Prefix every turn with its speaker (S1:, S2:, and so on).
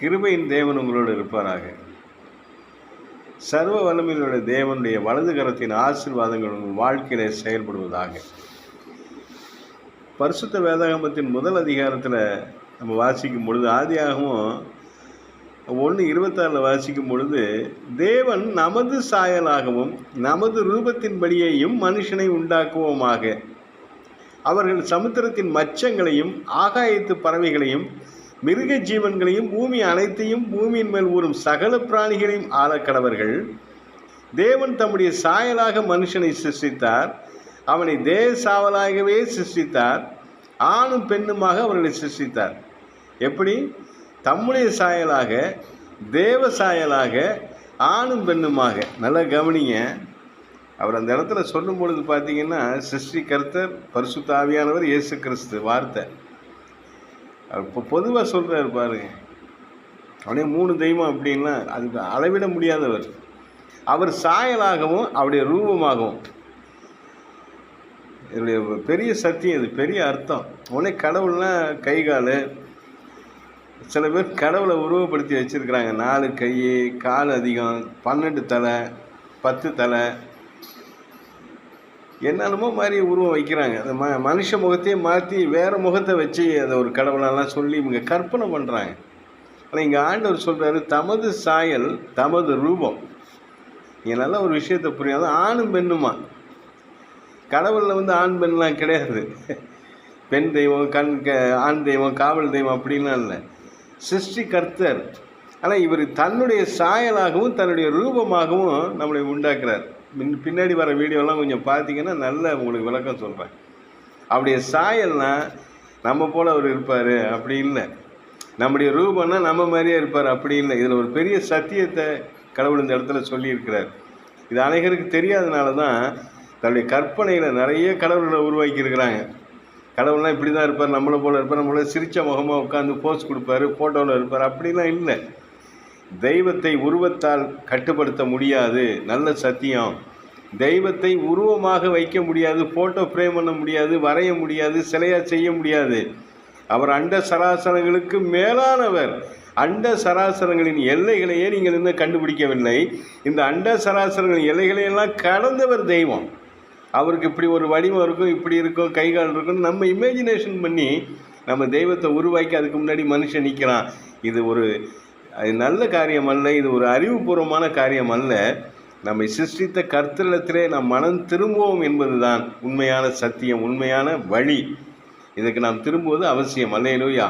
S1: கிருபையின் தேவன் உங்களோடு இருப்பாராக. சர்வ வல்லமையுள்ள தேவனுடைய வலது கரத்தின் ஆசீர்வாதங்கள் உங்கள் வாழ்க்கையில செயல்படுவதாக. பரிசுத்த வேதாகமத்தின் முதல் அதிகாரத்தில் நம்ம வாசிக்கும் பொழுது, ஆதியாகமம் 1:26 வாசிக்கும் பொழுது, தேவன் நமது சாயலாகவும் நமது ரூபத்தின்படியேயும் மனுஷனை உண்டாக்குவோமாக, அவர்கள் சமுத்திரத்தின் மச்சங்களையும் ஆகாயத்து பறவைகளையும் மிருக ஜீவன்களையும் பூமி அனைத்தையும் பூமியின் மேல் ஊறும் சகல பிராணிகளையும் ஆளக்கடவர்கள். தேவன் தம்முடைய சாயலாக மனுஷனை சிருஷ்டித்தார், அவனை தேவசாவலாகவே சிருஷ்டித்தார், ஆணும் பெண்ணுமாக அவர்களை சிருஷ்டித்தார். எப்படி? தம்முடைய சாயலாக, தேவ சாயலாக, ஆணும் பெண்ணுமாக. நல்லா கவனிங்க. அவர் அந்த இடத்துல சொல்லும் பொழுது பார்த்தீங்கன்னா, சிருஷ்டிகர்த்தர் பரிசுத்த ஆவியானவர் இயேசு கிறிஸ்து வார்த்தை. இப்போ பொதுவாக சொல்கிறார் பாருங்க, அவனே 3 தெய்வம் அப்படின்னா அதுக்கு அளவிட முடியாதவர். அவர் சாயலாகவும் அவருடைய ரூபமாகவும். இதனுடைய பெரிய சத்தியம், இது பெரிய அர்த்தம். உடனே கடவுள்னா கை கால். சில பேர் கடவுளை உருவப்படுத்தி வச்சுருக்கிறாங்க. 4 கை, கால் அதிகம், 12 தலை, 10 தலை, என்னென்னமோ மாதிரி உருவம் வைக்கிறாங்க. அந்த மனுஷ முகத்தையே மாற்றி வேறு முகத்தை வச்சு அதை ஒரு கடவுளெல்லாம் சொல்லி இவங்க கற்பனை பண்ணுறாங்க. ஆனால் இங்கே ஆண்டவர் சொல்கிறாரு, தமது சாயல் தமது ரூபம். இங்கே நல்ல ஒரு விஷயத்தை புரியாது. ஆணும் பெண்ணுமா. கடவுளில் ஆண் பெண்லாம் கிடையாது. பெண் தெய்வம், ஆண் தெய்வம், காவல் தெய்வம் அப்படின்லாம் இல்லை. சிருஷ்டிகர்த்தர். ஆனால் இவர் தன்னுடைய சாயலாகவும் தன்னுடைய ரூபமாகவும் நம்மளை உண்டாக்குறார். பின்னாடி வர வீடியோலாம் கொஞ்சம் பார்த்தீங்கன்னா நல்ல உங்களுக்கு விளக்கம் சொல்கிறேன். அவருடைய சாயல்னால் நம்ம போல் அவர் இருப்பார் அப்படி இல்லை. நம்முடைய ரூபம்னா நம்ம மாதிரியே இருப்பார் அப்படி இல்லை. இதில் ஒரு பெரிய சத்தியத்தை கடவுள் இந்த இடத்துல சொல்லியிருக்கிறார். இது அனைவருக்கு தெரியாதனால தான் தன்னுடைய கற்பனையில் நிறைய கடவுளை உருவாக்கியிருக்கிறாங்க. கடவுள்லாம் இப்படி தான் இருப்பார், நம்மளை போல் இருப்பார், நம்மள சிரித்த முகமாக உட்காந்து போஸ் கொடுப்பார், ஃபோட்டோவில் இருப்பார் அப்படிலாம் இல்லை. தெய்வத்தை உருவத்தால் கட்டுப்படுத்த முடியாது. நல்ல சத்தியம். தெய்வத்தை உருவமாக வைக்க முடியாது, ஃபோட்டோ ஃப்ரேம் பண்ண முடியாது, வரைய முடியாது, சிலையாக செய்ய முடியாது. அவர் அண்ட சராசரங்களுக்கு மேலானவர். அண்ட சராசரங்களின் எல்லைகளையே நீங்கள் இன்னும் கண்டுபிடிக்கவில்லை. இந்த அண்ட சராசரங்களின் எல்லைகளையெல்லாம் கடந்தவர் தெய்வம். அவருக்கு இப்படி ஒரு வடிவம் இருக்கும், இப்படி இருக்கும், கைகால் இருக்கும். நம்ம இமேஜினேஷன் பண்ணி நம்ம தெய்வத்தை உருவாக்கி அதுக்கு முன்னாடி மனுஷன் நிற்கிறான். இது ஒரு நல்ல காரியம் அல்ல. இது ஒரு அறிவுபூர்வமான காரியம் அல்ல. நம்மை சிருஷ்டித்த கர்த்தரிடத்திலே நாம் மனம் திரும்புவோம் என்பதுதான் உண்மையான சத்தியம், உண்மையான வழி. இதுக்கு நாம் திரும்புவது அவசியம். அல்லேலூயா.